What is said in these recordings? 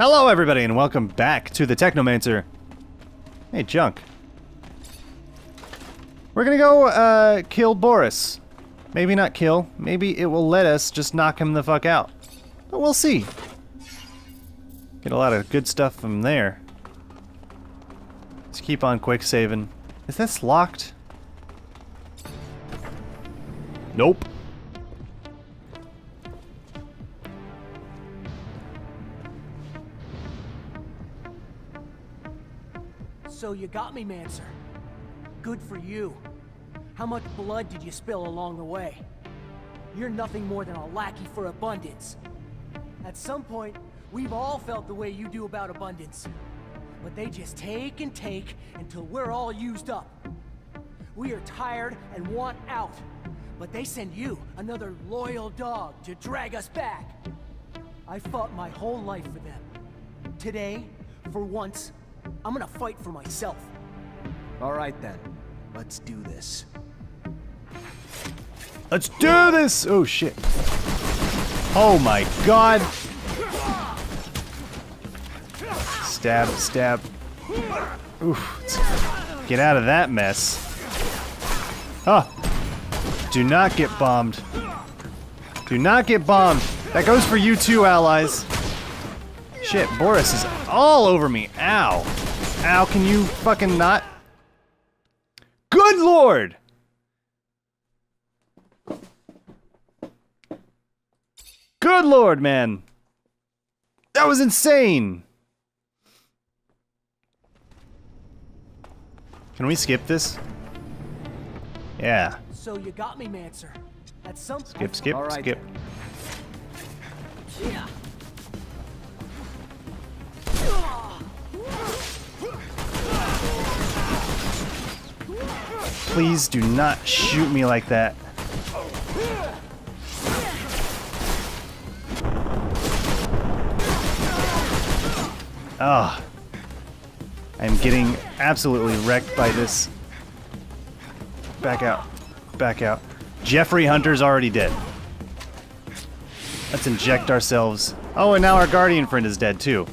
Hello everybody and welcome back to the Technomancer. Hey, junk. We're gonna go kill Boris. Maybe not kill, maybe it will let us just knock him the fuck out. But we'll see. Get a lot of good stuff from there. Let's keep on quick saving. Is this locked? Nope. So you got me, Mancer. Good for you. How much blood did you spill along the way? You're nothing more than a lackey for abundance. At some point, we've all felt the way you do about abundance. But they just take and take until we're all used up. We are tired and want out. But they send you, another loyal dog, to drag us back. I fought my whole life for them. Today, for once, I'm gonna fight for myself. All right then, let's do this. Let's do this! Oh shit. Oh my god. Stab, stab. Oof. Let's get out of that mess. Oh. Do not get bombed. Do not get bombed. That goes for you too, allies. Shit, Boris is all over me. Ow. Ow, can you fucking not? Good lord! Good lord, man. That was insane. Can we skip this? Yeah. So you got me, Mancer. At some Skip, skip, All right, skip. Yeah. Please do not shoot me like that. Ah. I'm getting absolutely wrecked by this. Back out. Back out. Jeffrey Hunter's already dead. Let's inject ourselves. Oh, and now our guardian friend is dead too.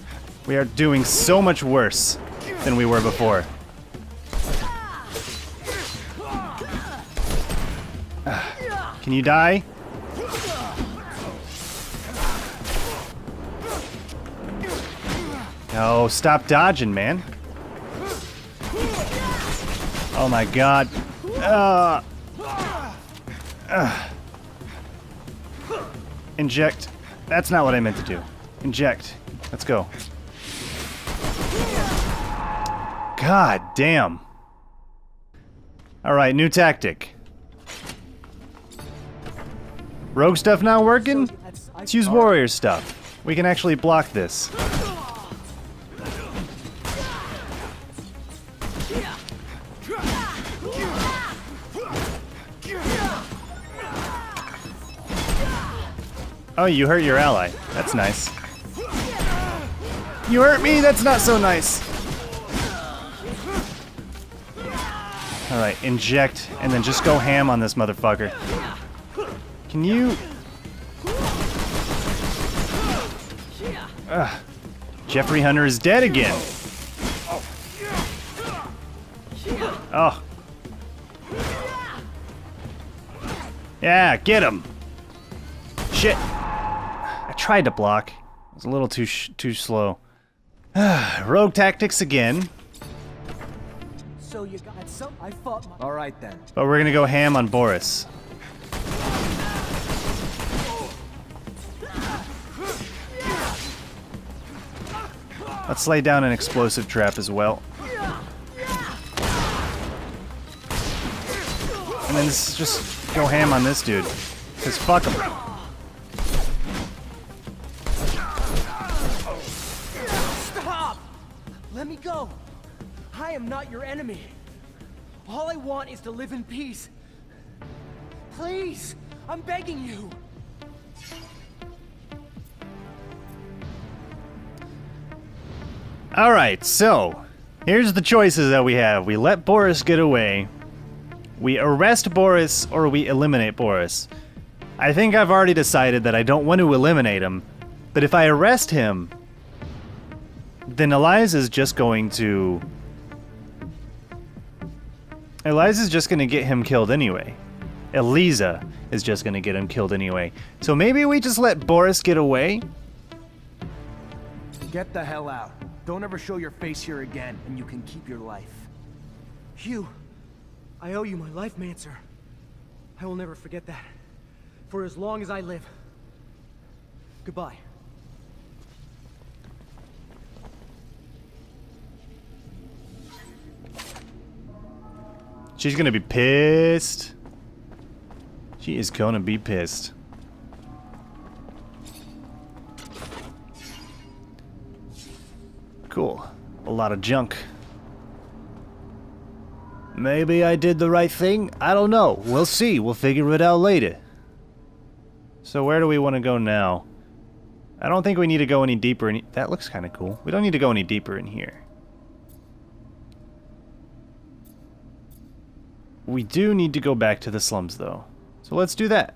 We are doing so much worse than we were before. Can you die? No, stop dodging, man. Oh my god. Inject. That's not what I meant to do. Inject. Let's go. God damn. Alright, new tactic. Rogue stuff not working? Let's use warrior stuff. We can actually block this. Oh, you hurt your ally. That's nice. You hurt me? That's not so nice. Alright, inject, and then just go ham on this motherfucker. Can you... Jeffrey Hunter is dead again. Oh. Yeah, get him. Shit. I tried to block. It was a little too slow. Rogue tactics again. So you got some. I fought my. All right then. But we're gonna go ham on Boris. Let's lay down an explosive trap as well. And then just go ham on this dude. Cause fuck him. Stop! Let me go. I am not your enemy. All I want is to live in peace. Please, I'm begging you. Alright, so here's the choices that we have. We let Boris get away. We arrest Boris or we eliminate Boris. I think I've already decided that I don't want to eliminate him, but if I arrest him, then Eliza's just going to... Eliza's just going to get him killed anyway. Eliza is just going to get him killed anyway. So maybe we just let Boris get away? Get the hell out. Don't ever show your face here again, and you can keep your life. Hugh, I owe you my life, Mancer. I will never forget that. For as long as I live. Goodbye. She's gonna be pissed. She is gonna be pissed. Cool. A lot of junk. Maybe I did the right thing? I don't know. We'll see. We'll figure it out later. So where do we want to go now? I don't think we need to go any deeper in... That looks kind of cool. We don't need to go any deeper in here. We do need to go back to the slums, though. So let's do that.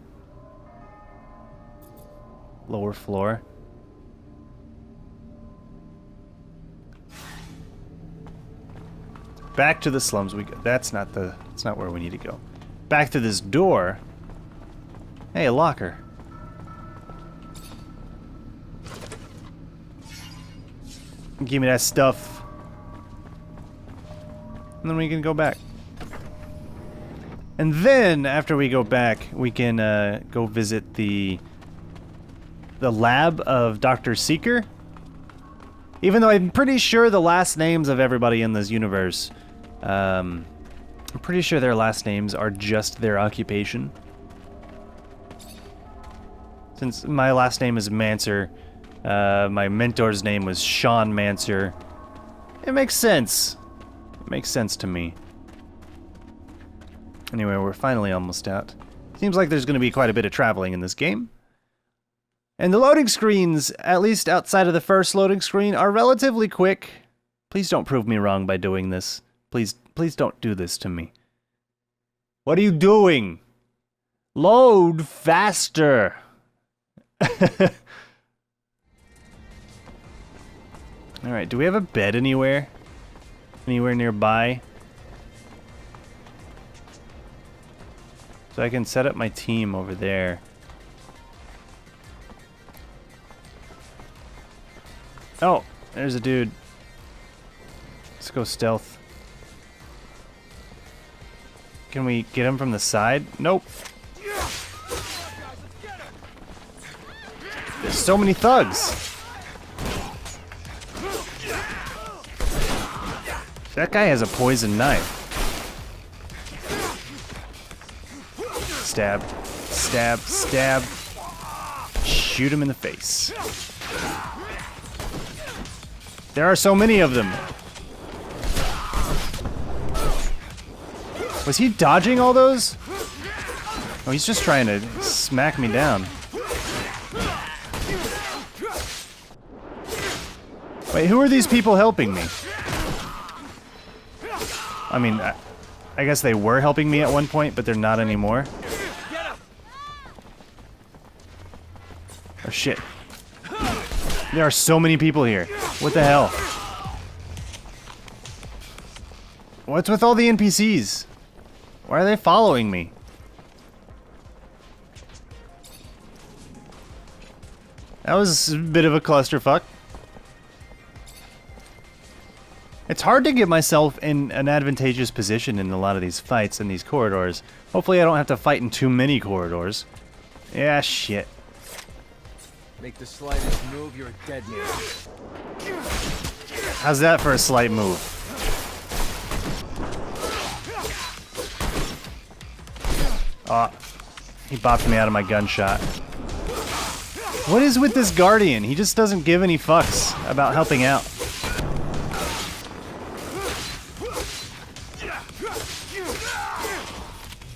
Lower floor. Back to the slums we go. That's not where we need to go. Back to this door. Hey, a locker. Give me that stuff. And then we can go back. And then, after we go back, we can go visit the lab of Dr. Seeker. Even though I'm pretty sure the last names of everybody in this universe, I'm pretty sure their last names are just their occupation. Since my last name is Mancer, my mentor's name was Sean Mancer. It makes sense. It makes sense to me. Anyway, we're finally almost out. Seems like there's going to be quite a bit of traveling in this game. And the loading screens, at least outside of the first loading screen, are relatively quick. Please don't prove me wrong by doing this. Please don't do this to me. What are you doing? Load faster. Alright, do we have a bed anywhere? Anywhere nearby? So I can set up my team over there. Oh, there's a dude. Let's go stealth. Can we get him from the side? Nope. There's so many thugs. That guy has a poison knife. Stab, stab, stab. Shoot him in the face. There are so many of them. Was he dodging all those? Oh, he's just trying to smack me down. Wait, who are these people helping me? I mean, I guess they were helping me at one point, but they're not anymore. Oh shit. There are so many people here. What the hell? What's with all the NPCs? Why are they following me? That was a bit of a clusterfuck. It's hard to get myself in an advantageous position in a lot of these fights in these corridors. Hopefully I don't have to fight in too many corridors. Yeah, shit. Make the slightest move, you're a dead man. How's that for a slight move? Ah, he bopped me out of my gunshot. What is with this Guardian? He just doesn't give any fucks about helping out.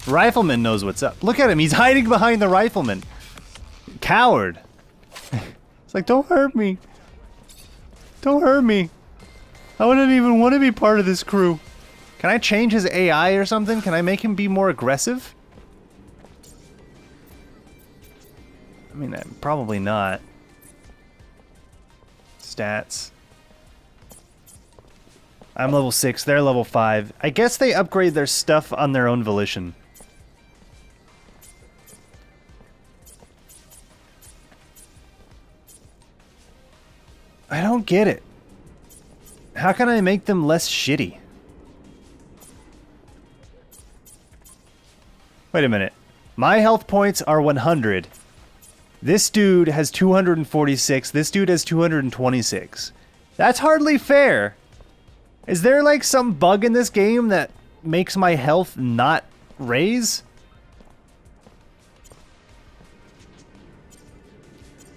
Rifleman knows what's up. Look at him, he's hiding behind the rifleman. Coward. It's like, don't hurt me. Don't hurt me. I wouldn't even want to be part of this crew. Can I change his AI or something? Can I make him be more aggressive? I mean, probably not. Stats. I'm level 6, they're level 5. I guess they upgrade their stuff on their own volition. I don't get it. How can I make them less shitty? Wait a minute. My health points are 100. This dude has 246. This dude has 226. That's hardly fair. Is there like some bug in this game that makes my health not raise?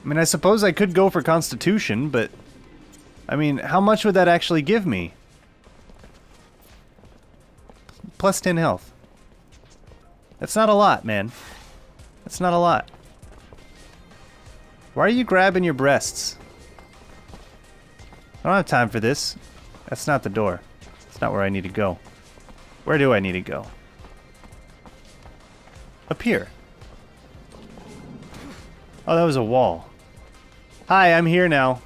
I mean, I suppose I could go for Constitution, but I mean, how much would that actually give me? Plus 10 health. That's not a lot, man. That's not a lot. Why are you grabbing your breasts? I don't have time for this. That's not the door. That's not where I need to go. Where do I need to go? Up here. Oh, that was a wall. Hi, I'm here now.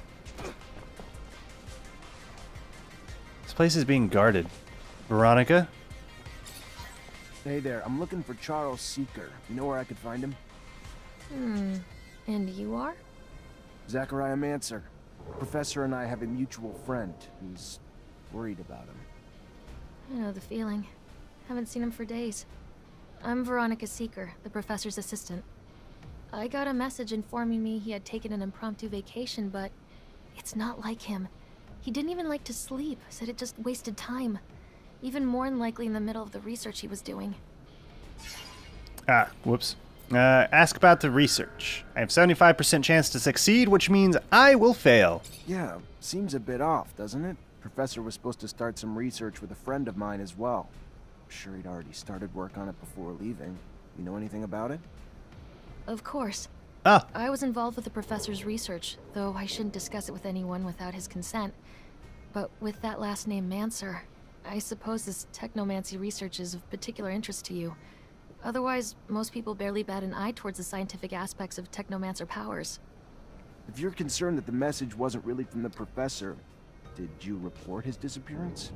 This place is being guarded. Veronica? Hey there, I'm looking for Charles Seeker. You know where I could find him? And you are? Zachariah Mancer. Professor and I have a mutual friend who's worried about him. I know the feeling. Haven't seen him for days. I'm Veronica Seeker, the professor's assistant. I got a message informing me he had taken an impromptu vacation, but it's not like him. He didn't even like to sleep, said it just wasted time. Even more unlikely in the middle of the research he was doing. Ah, whoops. Ask about the research. I have 75% chance to succeed, which means I will fail. Yeah, seems a bit off, doesn't it? Professor was supposed to start some research with a friend of mine as well. I'm sure he'd already started work on it before leaving. You know anything about it? Of course. Ah. I was involved with the professor's research, though I shouldn't discuss it with anyone without his consent. But with that last name, Mancer, I suppose this Technomancy research is of particular interest to you. Otherwise, most people barely bat an eye towards the scientific aspects of Technomancer powers. If you're concerned that the message wasn't really from the professor, did you report his disappearance?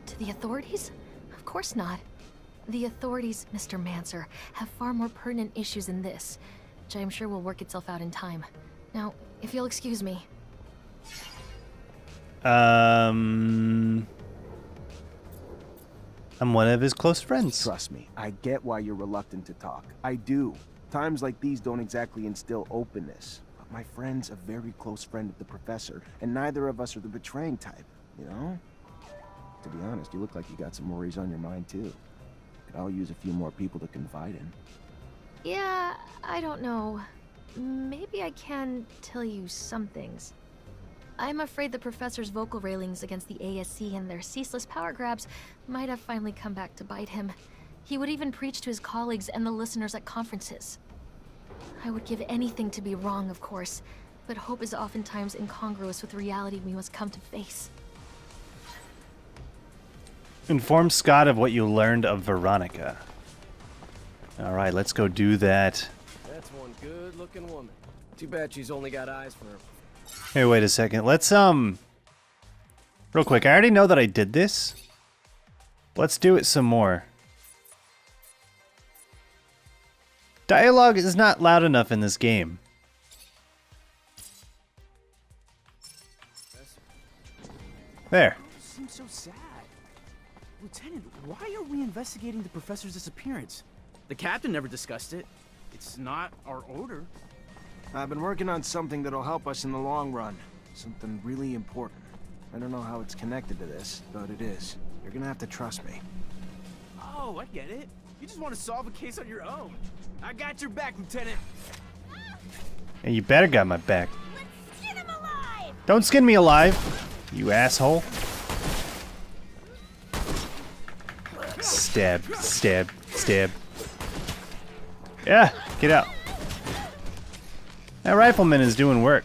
To the authorities? Of course not. The authorities, Mr. Mancer, have far more pertinent issues than this, which I am sure will work itself out in time. Now, if you'll excuse me. I'm one of his close friends. Trust me, I get why you're reluctant to talk. I do. Times like these don't exactly instill openness. But my friend's a very close friend of the professor, and neither of us are the betraying type, you know? To be honest, you look like you got some worries on your mind too. Could all use a few more people to confide in. Yeah, I don't know. Maybe I can tell you some things. I'm afraid the professor's vocal railings against the ASC and their ceaseless power grabs might have finally come back to bite him. He would even preach to his colleagues and the listeners at conferences. I would give anything to be wrong, of course, but hope is oftentimes incongruous with reality we must come to face. Inform Scott of what you learned of Veronica. Alright, let's go do that. That's one good-looking woman. Too bad she's only got eyes for her. Hey, wait a second. Let's, real quick. I already know that I did this. Let's do it some more. Dialogue is not loud enough in this game. There. Seems so sad. Lieutenant, why are we investigating the professor's disappearance? The captain never discussed it. It's not our order. I've been working on something that'll help us in the long run. Something really important. I don't know how it's connected to this, but it is. You're gonna have to trust me. Oh, I get it. You just want to solve a case on your own. I got your back, Lieutenant. And you better got my back. Let's skin him alive! Don't skin me alive, you asshole. Stab, stab, stab. Yeah, get out. That rifleman is doing work.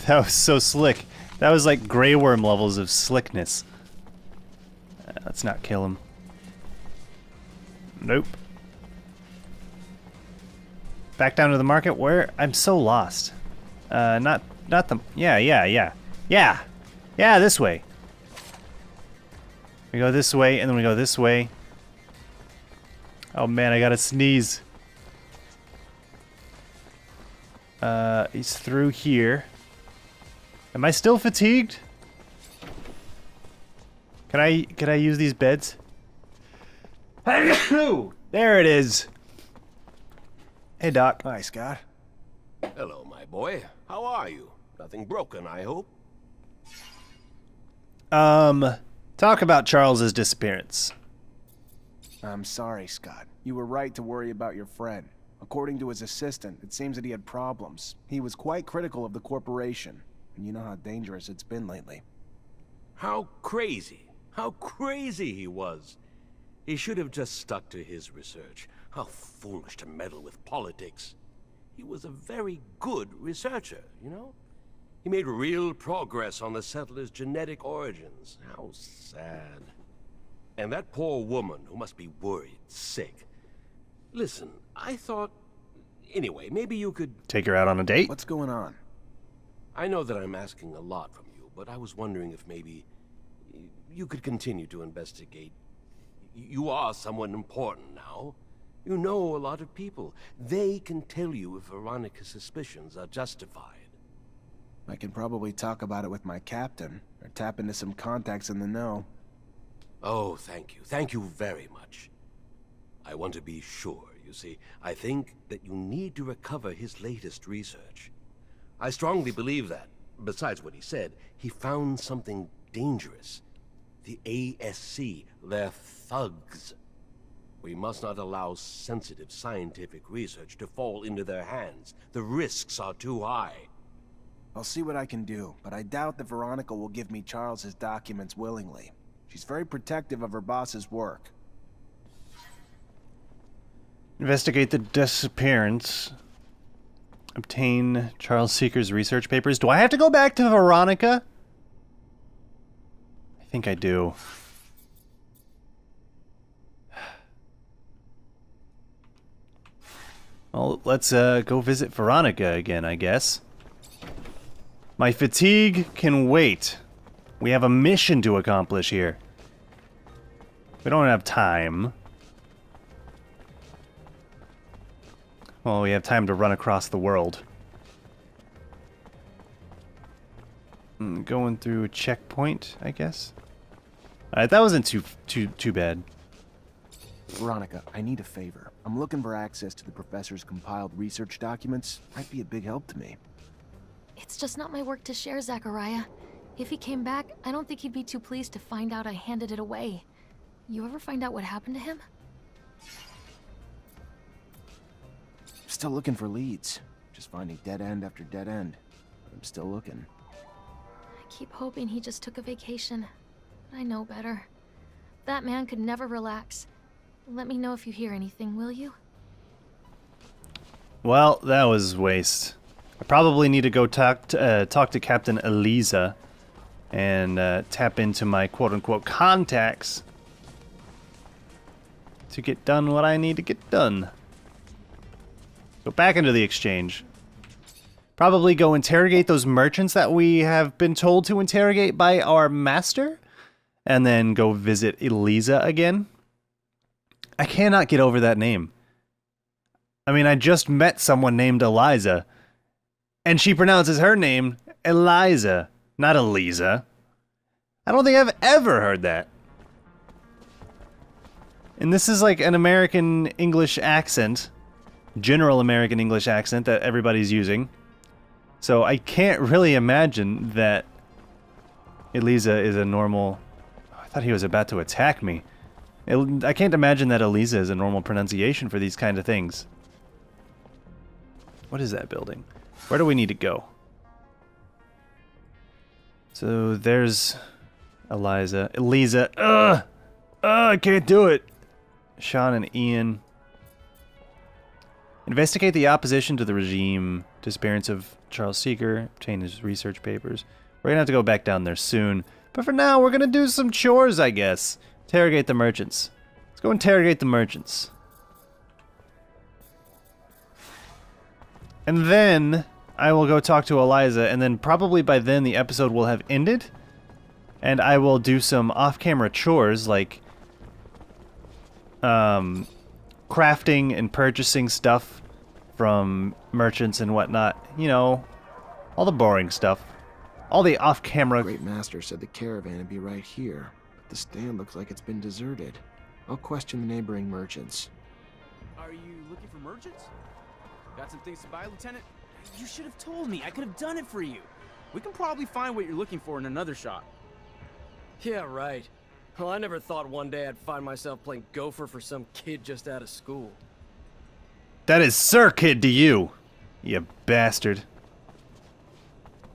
That was so slick. That was like Grey Worm levels of slickness. Let's not kill him. Nope. Back down to the market. Where? I'm so lost. Not the... Yeah, this way. We go this way, and then we go this way. Oh man, I gotta sneeze. He's through here. Am I still fatigued? Can I use these beds? There it is. Hey, Doc. Hi, Scott. Hello, my boy. How are you? Nothing broken, I hope? Talk about Charles's disappearance. I'm sorry, Scott. You were right to worry about your friend. According to his assistant, it seems that he had problems. He was quite critical of the corporation, and you know how dangerous it's been lately. How crazy he was. He should have just stuck to his research. How foolish to meddle with politics. He was a very good researcher, you know? He made real progress on the settlers' genetic origins. How sad. And that poor woman who must be worried, sick. Listen, I thought... Anyway, maybe you could... Take her out on a date? What's going on? I know that I'm asking a lot from you, but I was wondering if maybe... you could continue to investigate. You are someone important now. You know a lot of people. They can tell you if Veronica's suspicions are justified. I can probably talk about it with my captain, or tap into some contacts in the know. Oh, thank you. Thank you very much. I want to be sure, you see. I think that you need to recover his latest research. I strongly believe that, besides what he said, he found something dangerous. The ASC, they're thugs. We must not allow sensitive scientific research to fall into their hands. The risks are too high. I'll see what I can do, but I doubt that Veronica will give me Charles's documents willingly. She's very protective of her boss's work. Investigate the disappearance. Obtain Charles Seeker's research papers. Do I have to go back to Veronica? I think I do. Well, let's go visit Veronica again, I guess. My fatigue can wait. We have a mission to accomplish here. We don't have time. Well, we have time to run across the world. Going through a checkpoint, I guess. Alright, that wasn't too bad. Veronica, I need a favor. I'm looking for access to the professor's compiled research documents. Might be a big help to me. It's just not my work to share, Zachariah. If he came back, I don't think he'd be too pleased to find out I handed it away. You ever find out what happened to him? Still looking for leads. Just finding dead end after dead end. But I'm still looking. I keep hoping he just took a vacation. But I know better. That man could never relax. Let me know if you hear anything, will you? Well, that was waste. I probably need to go talk to Captain Eliza and tap into my quote-unquote contacts to get done what I need to get done. Go back into the exchange. Probably go interrogate those merchants that we have been told to interrogate by our master, and then go visit Eliza again. I cannot get over that name. I mean, I just met someone named Eliza, and she pronounces her name Eliza, not Eliza. I don't think I've ever heard that. And this is like an American English accent, general American English accent that everybody's using. So I can't really imagine that Eliza is a normal... Oh, I thought he was about to attack me. I can't imagine that Eliza is a normal pronunciation for these kind of things. What is that building? Where do we need to go? So there's Eliza. I can't do it. Sean and Ian. Investigate the opposition to the regime. Disappearance of Charles Seeker. Obtain his research papers. We're gonna have to go back down there soon. But for now, we're gonna do some chores, I guess. Interrogate the merchants. Let's go interrogate the merchants. And then I will go talk to Eliza, and then probably by then the episode will have ended. And I will do some off-camera chores like crafting and purchasing stuff from merchants and whatnot. You know, all the boring stuff. All the off-camera... Great Master said the caravan would be right here, but the stand looks like it's been deserted. I'll question the neighboring merchants. Are you looking for merchants? Got some things to buy, Lieutenant? You should have told me. I could have done it for you. We can probably find what you're looking for in another shop. Yeah, right. Well, I never thought one day I'd find myself playing gopher for some kid just out of school. That is Sir Kid to you, you bastard.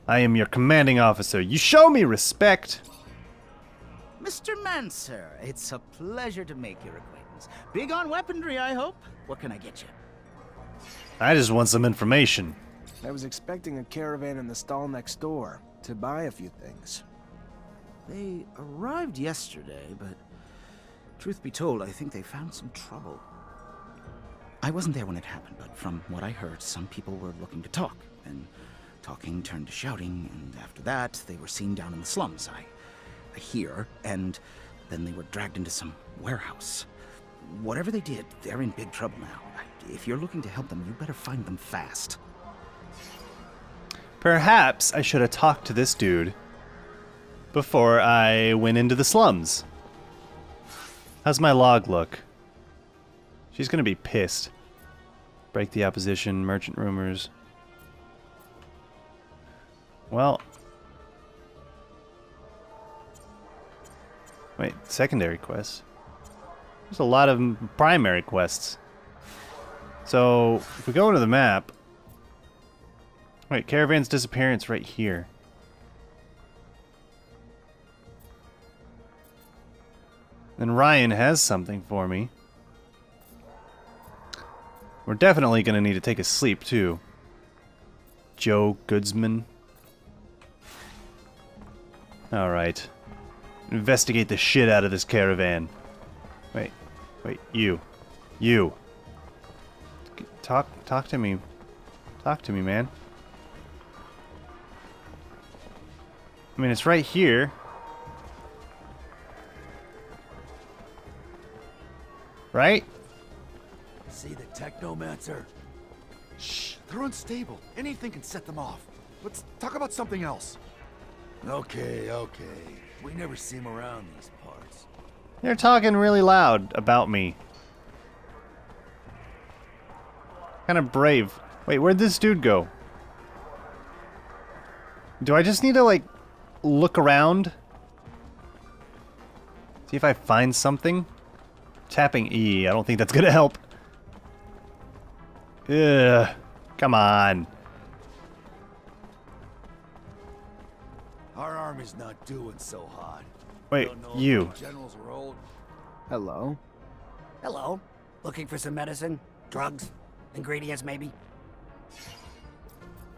I am your commanding officer. You show me respect. Mr. Mancer, it's a pleasure to make your acquaintance. Big on weaponry, I hope. What can I get you? I just want some information. I was expecting a caravan in the stall next door to buy a few things. They arrived yesterday, but truth be told, I think they found some trouble. I wasn't there when it happened, but from what I heard, some people were looking to talk, and talking turned to shouting, and after that, they were seen down in the slums. I hear, and then they were dragged into some warehouse. Whatever they did, they're in big trouble now. If you're looking to help them, you better find them fast. Perhaps I should have talked to this dude before I went into the slums. How's my log look? She's gonna be pissed. Break the opposition, merchant rumors. Well... Wait, secondary quests? There's a lot of primary quests. So, if we go into the map... Wait, caravan's disappearance right here. Then Ryan has something for me. We're definitely going to need to take a sleep, too. Joe Goodsman. Alright. Investigate the shit out of this caravan. Wait, you. You. Talk to me. Talk to me, man. I mean, it's right here. Right? See the Technomancer? Shh, they're unstable. Anything can set them off. Let's talk about something else. Okay. We never see him around these parts. They're talking really loud about me. Kind of brave. Wait, where'd this dude go? Do I just need to, like, look around? See if I find something? Tapping E. I don't think that's gonna help. Ugh. Come on. Our army's not doing so hot. Wait, you. Generals are old. Hello? Hello. Looking for some medicine? Drugs? Ingredients, maybe?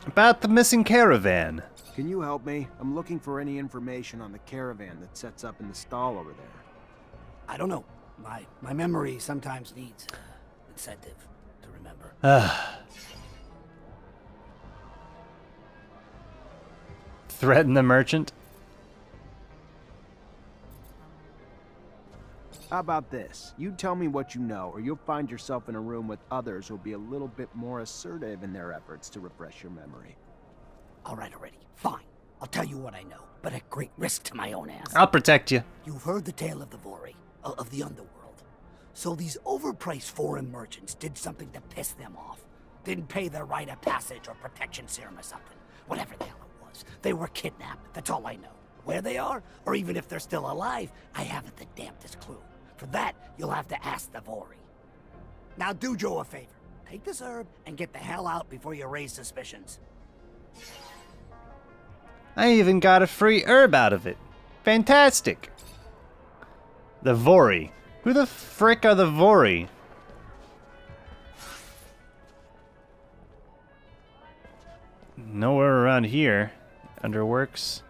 About the missing caravan. Can you help me? I'm looking for any information on the caravan that sets up in the stall over there. I don't know. My memory sometimes needs incentive to remember. Threaten the merchant? How about this? You tell me what you know, or you'll find yourself in a room with others who'll be a little bit more assertive in their efforts to refresh your memory. All right, already. Fine. I'll tell you what I know, but at great risk to my own ass. I'll protect you. You've heard the tale of the Vori, of the underworld. So these overpriced foreign merchants did something to piss them off. Didn't pay their rite of passage or protection serum or something. Whatever the hell it was. They were kidnapped. That's all I know. Where they are, or even if they're still alive, I haven't the damnedest clue. For that, you'll have to ask the Vori. Now do Joe a favor. Take this herb and get the hell out before you raise suspicions. I even got a free herb out of it. Fantastic. The Vori. Who the frick are the Vori? Nowhere around here. Underworks.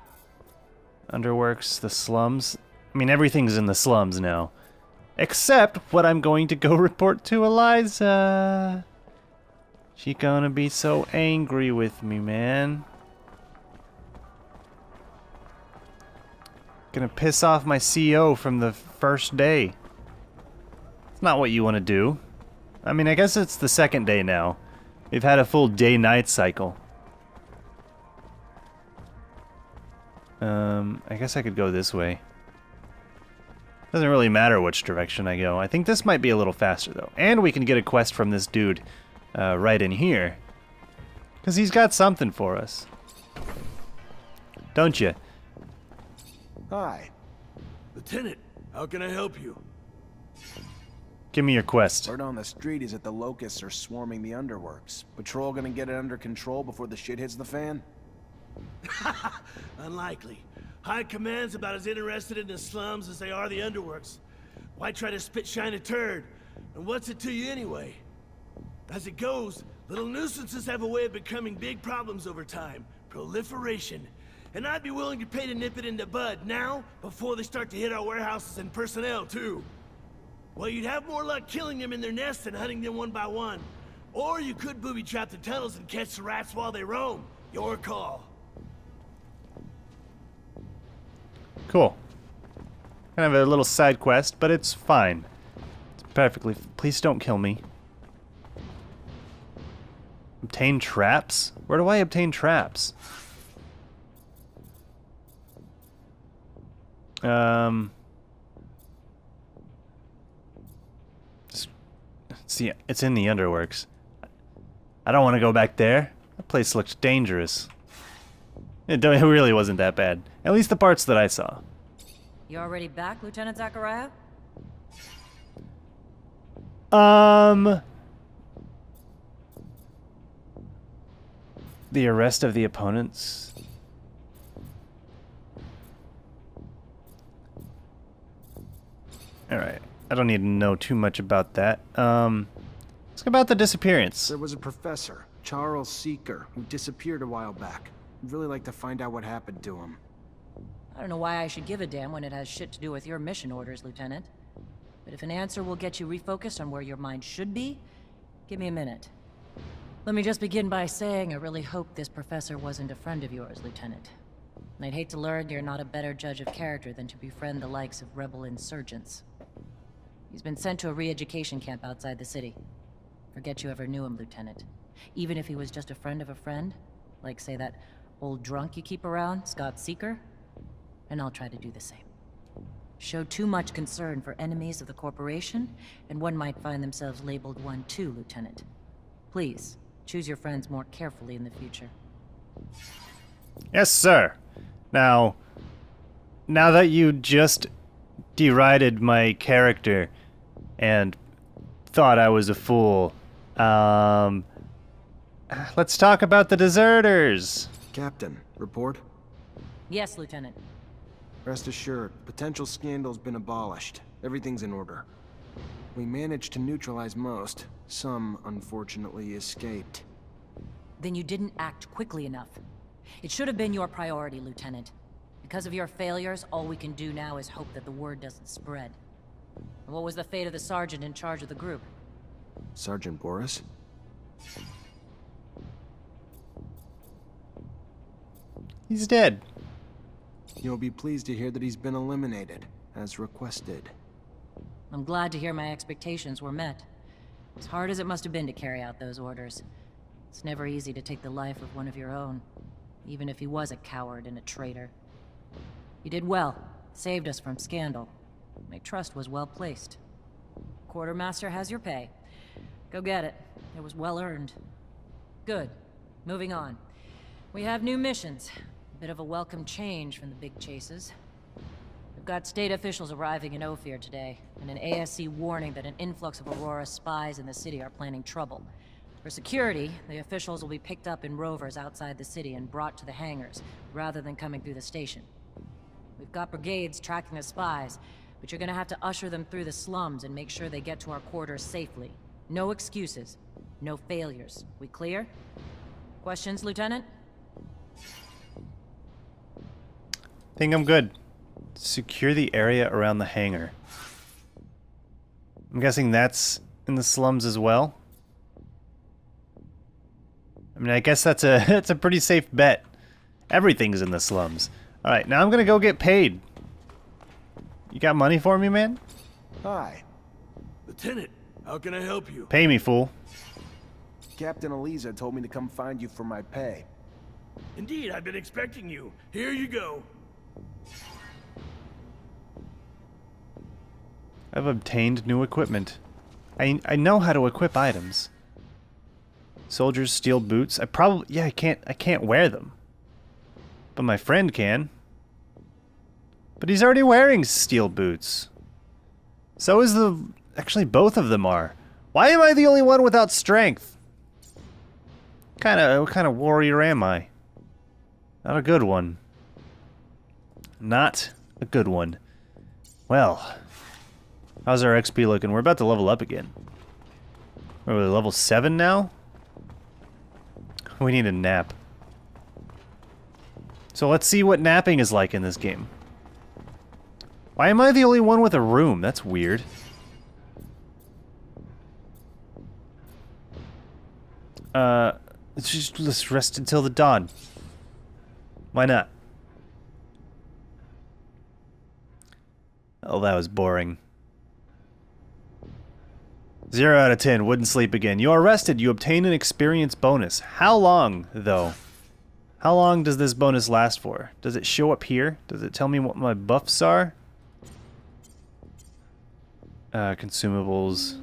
Underworks, the slums. I mean, everything's in the slums now. Except what I'm going to go report to Eliza. She gonna be so angry with me, man. Gonna piss off my CO from the first day. It's not what you want to do. I mean, I guess it's the second day now. We've had a full day-night cycle. I guess I could go this way. Doesn't really matter which direction I go. I think this might be a little faster, though. And we can get a quest from this dude right in here. Because he's got something for us. Don't you? Hi. Lieutenant, how can I help you? Give me your quest. Word on the street is that the locusts are swarming the underworks. Patrol gonna get it under control before the shit hits the fan? Unlikely. High Command's about as interested in the slums as they are the underworks. Why try to spit-shine a turd? And what's it to you anyway? As it goes, little nuisances have a way of becoming big problems over time. Proliferation. And I'd be willing to pay to nip it in the bud now, before they start to hit our warehouses and personnel, too. Well, you'd have more luck killing them in their nests than hunting them one by one. Or you could booby-trap the tunnels and catch the rats while they roam. Your call. Cool. Kind of a little side quest, but it's fine. It's perfectly... Please don't kill me. Obtain traps? Where do I obtain traps? See, it's in the underworks. I don't want to go back there. That place looked dangerous. It really wasn't that bad. At least the parts that I saw. You already back, Lieutenant Zachariah? The arrest of the opponents. Alright. I don't need to know too much about that. Let's go about the disappearance. There was a professor, Charles Seeker, who disappeared a while back. I'd really like to find out what happened to him. I don't know why I should give a damn when it has shit to do with your mission orders, Lieutenant. But if an answer will get you refocused on where your mind should be, give me a minute. Let me just begin by saying I really hope this professor wasn't a friend of yours, Lieutenant. And I'd hate to learn you're not a better judge of character than to befriend the likes of rebel insurgents. He's been sent to a re-education camp outside the city. Forget you ever knew him, Lieutenant. Even if he was just a friend of a friend, like, say, that old drunk you keep around, Scott Seeker, and I'll try to do the same. Show too much concern for enemies of the corporation, and one might find themselves labeled one too, Lieutenant. Please, choose your friends more carefully in the future. Yes, sir. Now that you just derided my character and thought I was a fool, let's talk about the deserters. Captain, report? Yes, Lieutenant. Rest assured, potential scandal's been abolished. Everything's in order. We managed to neutralize most. Some, unfortunately, escaped. Then you didn't act quickly enough. It should have been your priority, Lieutenant. Because of your failures, all we can do now is hope that the word doesn't spread. And what was the fate of the sergeant in charge of the group? Sergeant Boris? He's dead. You'll be pleased to hear that he's been eliminated, as requested. I'm glad to hear my expectations were met. As hard as it must have been to carry out those orders, it's never easy to take the life of one of your own, even if he was a coward and a traitor. You did well, saved us from scandal. My trust was well placed. Quartermaster has your pay. Go get it. It was well earned. Good. Moving on. We have new missions. A bit of a welcome change from the big chases. We've got state officials arriving in Ophir today, and an ASC warning that an influx of Aurora spies in the city are planning trouble. For security, the officials will be picked up in rovers outside the city and brought to the hangars, rather than coming through the station. We've got brigades tracking the spies, but you're gonna have to usher them through the slums and make sure they get to our quarters safely. No excuses. No failures. We clear? Questions, Lieutenant? Think I'm good. Secure the area around the hangar. I'm guessing that's in the slums as well? I mean, I guess that's a that's a pretty safe bet. Everything's in the slums. All right, now I'm gonna go get paid. You got money for me, man? Hi. Lieutenant, how can I help you? Pay me, fool. Captain Eliza told me to come find you for my pay. Indeed, I've been expecting you. Here you go. I've obtained new equipment. I know how to equip items. Soldiers' steel boots. I can't wear them. But my friend can. But he's already wearing steel boots. So is actually both of them are. Why am I the only one without strength? What kind of warrior am I? Not a good one. Not a good one. Well, how's our XP looking? We're about to level up again. Are we level 7 now? We need a nap. So let's see what napping is like in this game. Why am I the only one with a room? That's weird. Let's rest until the dawn. Why not? Oh, that was boring. 0 out of 10. Wouldn't sleep again. You are rested. You obtain an experience bonus. How long, though? How long does this bonus last for? Does it show up here? Does it tell me what my buffs are? Consumables.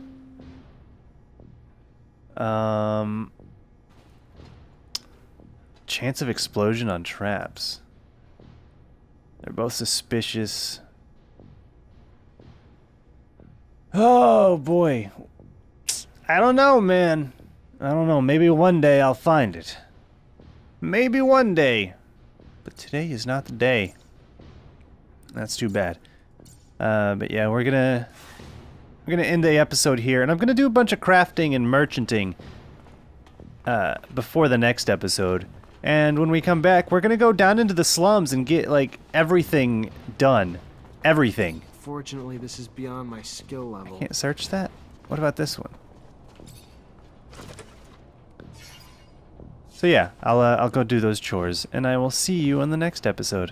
Chance of explosion on traps. They're both suspicious. Oh boy. I don't know, man. I don't know. Maybe one day I'll find it. Maybe one day. But today is not the day. That's too bad. But yeah, we're gonna end the episode here, and I'm gonna do a bunch of crafting and merchanting before the next episode. And when we come back, we're gonna go down into the slums and get like everything done. Everything. Fortunately, this is beyond my skill level. Can't search that? What about this one? So yeah, I'll go do those chores, and I will see you on the next episode.